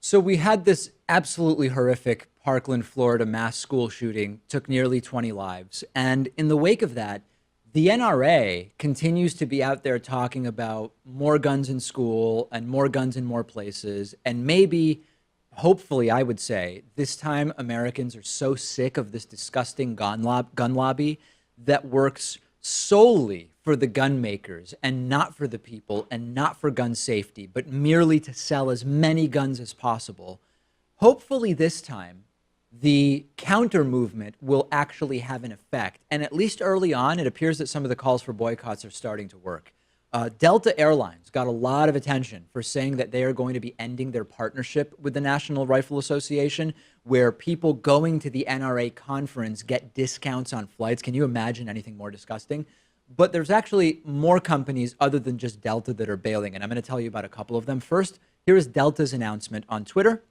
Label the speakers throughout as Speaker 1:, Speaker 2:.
Speaker 1: So we had this absolutely horrific Parkland, Florida mass school shooting, took nearly 20 lives. And in the wake of that, the NRA continues to be out there talking about more guns in school and more guns in more places. And maybe, hopefully, I would say, this time Americans are so sick of this disgusting gun lobby that works solely for the gun makers and not for the people and not for gun safety, but merely to sell as many guns as possible. Hopefully this time, the counter movement will actually have an effect. And at least early on, it appears that some of the calls for boycotts are starting to work. Delta Airlines got a lot of attention for saying that they are going to be ending their partnership with the National Rifle Association, where people going to the NRA conference get discounts on flights. Can you imagine anything more disgusting? But there's actually more companies other than just Delta that are bailing, and I'm going to tell you about a couple of them. First, here is Delta's announcement on Twitter,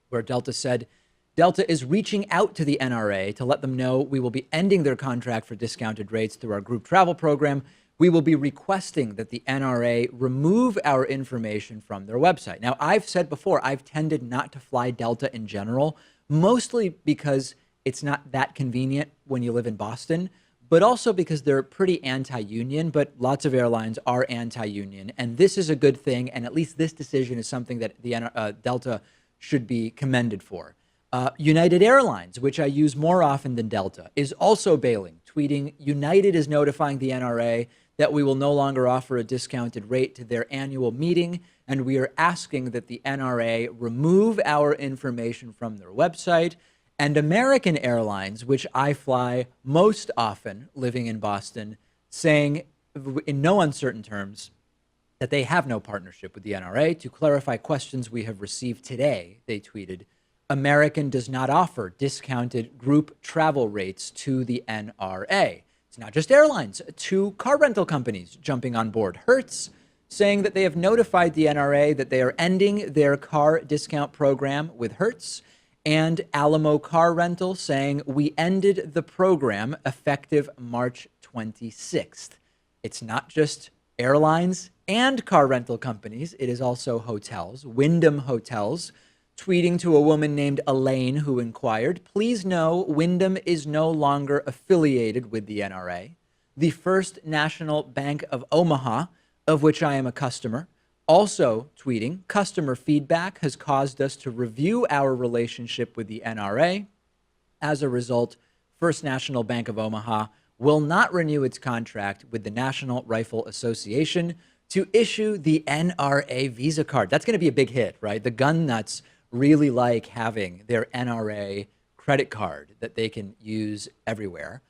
Speaker 1: where Delta said, Delta is reaching out to the NRA to let them know we will be ending their contract for discounted rates through our group travel program. We will be requesting that the NRA remove our information from their website. Now, I've said before, I've tended not to fly Delta in general, mostly because it's not that convenient when you live in Boston, but also because they're pretty anti-union, but lots of airlines are anti-union. And this is a good thing, and at least this decision is something that the Delta should be commended for. United Airlines, which I use more often than Delta, is also bailing, tweeting, United is notifying the NRA that we will no longer offer a discounted rate to their annual meeting, and we are asking that the NRA remove our information from their website. And American Airlines, which I fly most often living in Boston, saying in no uncertain terms that they have no partnership with the NRA. To clarify questions we have received today, they tweeted, American does not offer discounted group travel rates to the NRA. It's not just airlines. Two car rental companies jumping on board. Hertz saying that they have notified the NRA that they are ending their car discount program with Hertz. And Alamo Car Rental saying we ended the program effective March 26th. It's not just airlines and car rental companies. It is also hotels. Wyndham Hotels tweeting to a woman named Elaine who inquired, please know Wyndham is no longer affiliated with the NRA. The First National Bank of Omaha, of which I am a customer, also tweeting, customer feedback has caused us to review our relationship with the NRA. As a result, First National Bank of Omaha will not renew its contract with the National Rifle Association to issue the NRA Visa card. That's going to be a big hit, right? The gun nuts really like having their NRA credit card that they can use everywhere.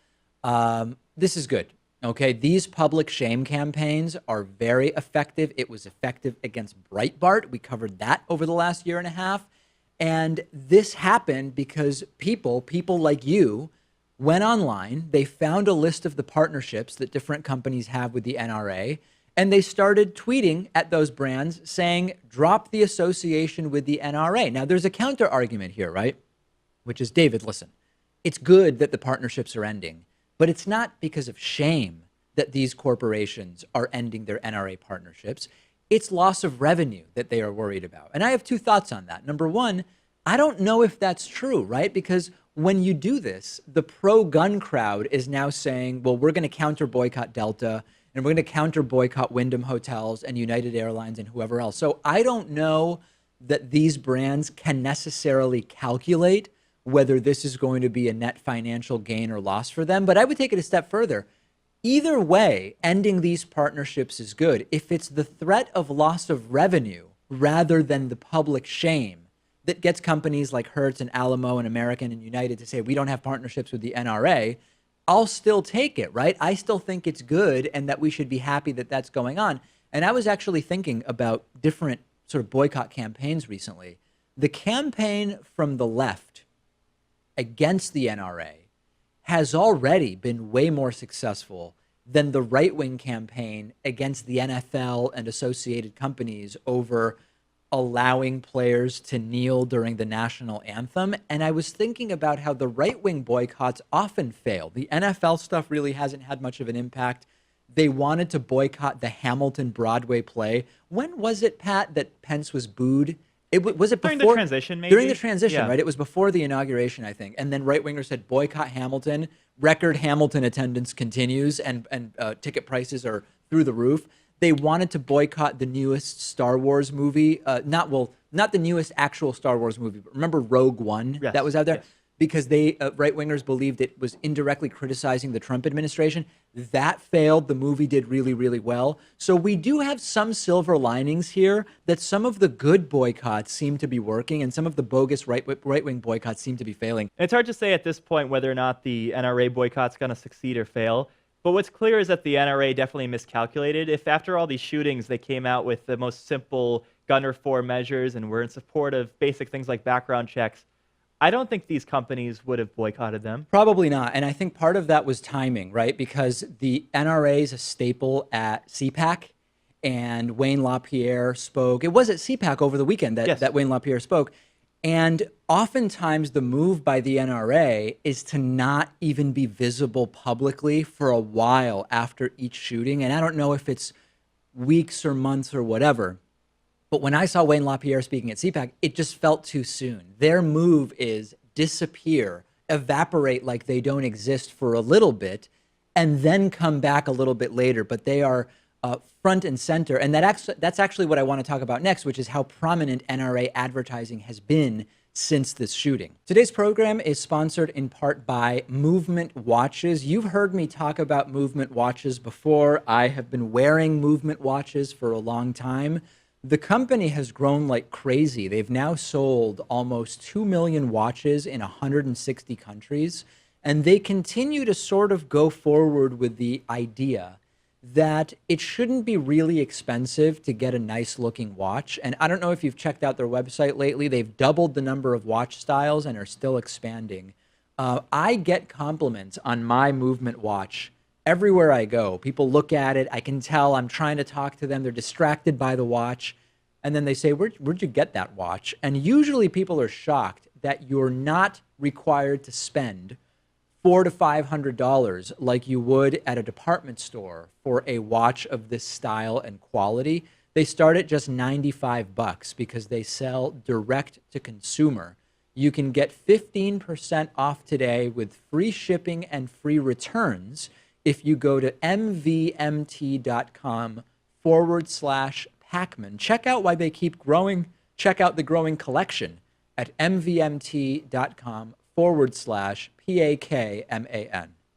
Speaker 1: This is good. Okay, these public shame campaigns are very effective. It was effective against Breitbart. We covered that over the last year and a half. And this happened because people like you went online, they found a list of the partnerships that different companies have with the NRA, and they started tweeting at those brands saying, drop the association with the NRA. Now, there's a counter argument here, right? Which is, David, listen, it's good that the partnerships are ending, but it's not because of shame that these corporations are ending their NRA partnerships. It's loss of revenue that they are worried about. And I have two thoughts on that. Number one, I don't know if that's true, right? Because when you do this, the pro-gun crowd is now saying, well, we're going to counter boycott Delta, and we're going to counter boycott Wyndham Hotels and United Airlines and whoever else. So I don't know that these brands can necessarily calculate whether this is going to be a net financial gain or loss for them. But I would take it a step further. Either way, ending these partnerships is good. If it's the threat of loss of revenue rather than the public shame that gets companies like Hertz and Alamo and American and United to say, we don't have partnerships with the NRA, I'll still take it, right? I still think it's good and that we should be happy that that's going on. And I was actually thinking about different sort of boycott campaigns recently. The campaign from the left against the NRA has already been way more successful than the right-wing campaign against the NFL and associated companies over allowing players to kneel during the national anthem. And I was thinking about how the right-wing boycotts often fail. The NFL stuff really hasn't had much of an impact. They wanted to boycott the Hamilton Broadway play. When was it, Pat, that Pence was booed Was it
Speaker 2: during
Speaker 1: before
Speaker 2: the transition, maybe?
Speaker 1: during the transition,
Speaker 2: Yeah.
Speaker 1: right? It was before the inauguration, I think. And then right wingers said boycott Hamilton. Record Hamilton attendance continues, and ticket prices are through the roof. They wanted to boycott the newest Star Wars movie. Not the newest actual Star Wars movie, but remember Rogue One
Speaker 2: Yes.
Speaker 1: that was out there?
Speaker 2: Yes.
Speaker 1: Because they right wingers believed it was indirectly criticizing the Trump administration. That failed. The movie did really, really well. So we do have some silver linings here that some of the good boycotts seem to be working, and some of the bogus right wing boycotts seem to be failing.
Speaker 2: It's hard to say at this point whether or not the NRA boycott's going to succeed or fail. But what's clear is that the NRA definitely miscalculated. If after all these shootings they came out with the most simple gun reform measures and were in support of basic things like background checks, I don't think these companies would have boycotted them.
Speaker 1: Probably not. And I think part of that was timing, right? Because the NRA is a staple at CPAC, and Wayne LaPierre spoke. It was at CPAC over the weekend that,
Speaker 2: Yes.
Speaker 1: that Wayne LaPierre spoke. And oftentimes the move by the NRA is to not even be visible publicly for a while after each shooting. And I don't know if it's weeks or months or whatever. But when I saw Wayne LaPierre speaking at CPAC, it just felt too soon. Their move is disappear, evaporate like they don't exist for a little bit, and then come back a little bit later. But they are front and center. And that's actually what I want to talk about next, which is how prominent NRA advertising has been since this shooting. Today's program is sponsored in part by Movement Watches. You've heard me talk about Movement Watches before. I have been wearing Movement Watches for a long time. The company has grown like crazy. They've now sold almost 2 million watches in 160 countries, and they continue to sort of go forward with the idea that it shouldn't be really expensive to get a nice looking watch. And I don't know if you've checked out their website lately. They've doubled the number of watch styles and are still expanding. I get compliments on my Movement watch everywhere I go. People look at it. I can tell I'm trying to talk to them. They're distracted by the watch. And then they say, where'd you get that watch? And usually people are shocked that you're not required to spend $400 to $500 like you would at a department store for a watch of this style and quality. They start at just $95 because they sell direct to consumer. You can get 15% off today with free shipping and free returns if you go to mvmt.com/Pakman. Check out why they keep growing. Check out the growing collection at mvmt.com/PAKMAN.